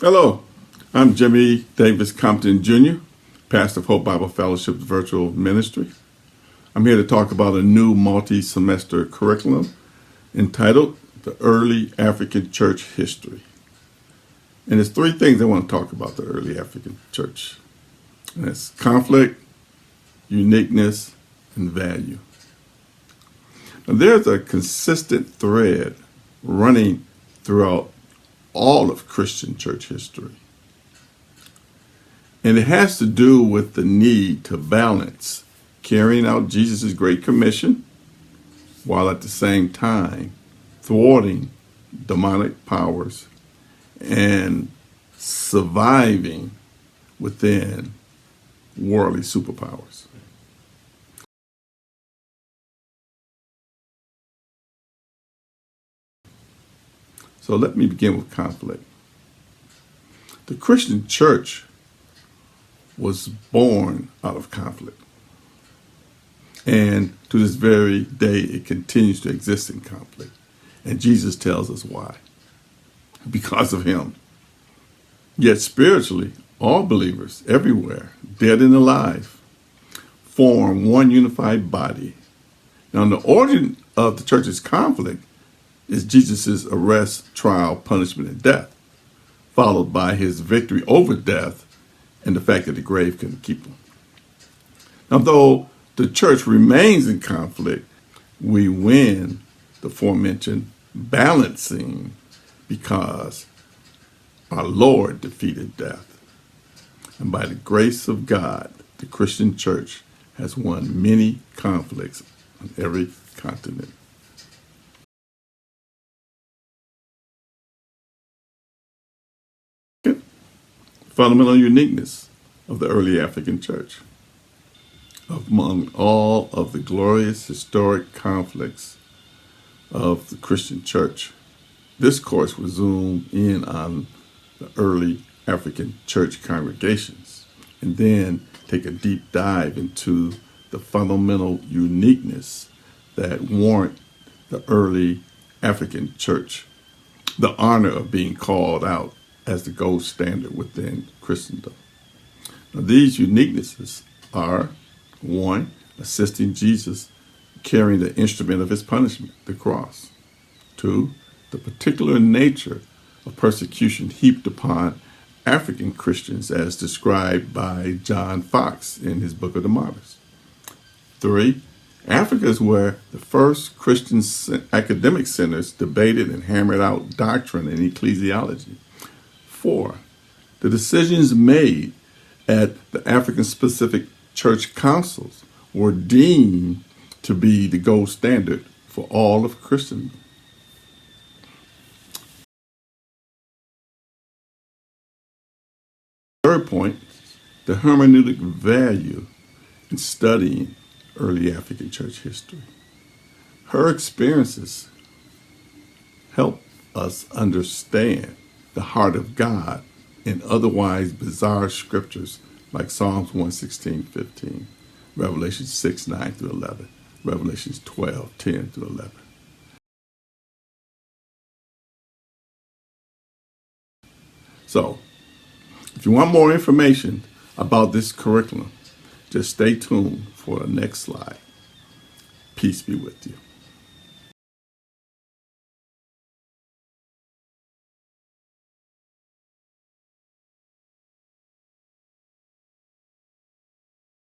Hello, I'm Jimmy Davis Compton Jr., pastor of Hope Bible Fellowship's virtual ministry. I'm here to talk about a new multi-semester curriculum entitled The Early African Church History. And there's three things I want to talk about the early African church. And that's conflict, uniqueness, and value. Now, there's a consistent thread running throughout all of Christian church history. And it has to do with the need to balance carrying out Jesus' Great Commission while at the same time thwarting demonic powers and surviving within worldly superpowers. So let me begin with conflict. The Christian church was born out of conflict. And to this very day, it continues to exist in conflict. And Jesus tells us why. Because of him. Yet spiritually, all believers everywhere, dead and alive, form one unified body. Now, the origin of the church's conflict is Jesus' arrest, trial, punishment, and death, followed by his victory over death and the fact that the grave couldn't keep him. Now, though the church remains in conflict, we win the aforementioned balancing because our Lord defeated death. And by the grace of God, the Christian church has won many conflicts on every continent. Fundamental uniqueness of the early African church. Among all of the glorious historic conflicts of the Christian church, this course will zoom in on the early African church congregations and then take a deep dive into the fundamental uniqueness that warrant the early African church the honor of being called out as the gold standard within Christendom. Now, these uniquenesses are: one, assisting Jesus carrying the instrument of his punishment, the cross. Two, the particular nature of persecution heaped upon African Christians as described by John Fox in his Book of the Martyrs. Three, Africa is where the first Christian academic centers debated and hammered out doctrine and ecclesiology. Four, the decisions made at the African-specific church councils were deemed to be the gold standard for all of Christendom. Third point, the hermeneutic value in studying early African church history. Her experiences help us understand the heart of God in otherwise bizarre scriptures like Psalms 116:15, Revelation 6:9 through 11, Revelation 12:10 through 11. So, if you want more information about this curriculum, just stay tuned for the next slide. Peace be with you.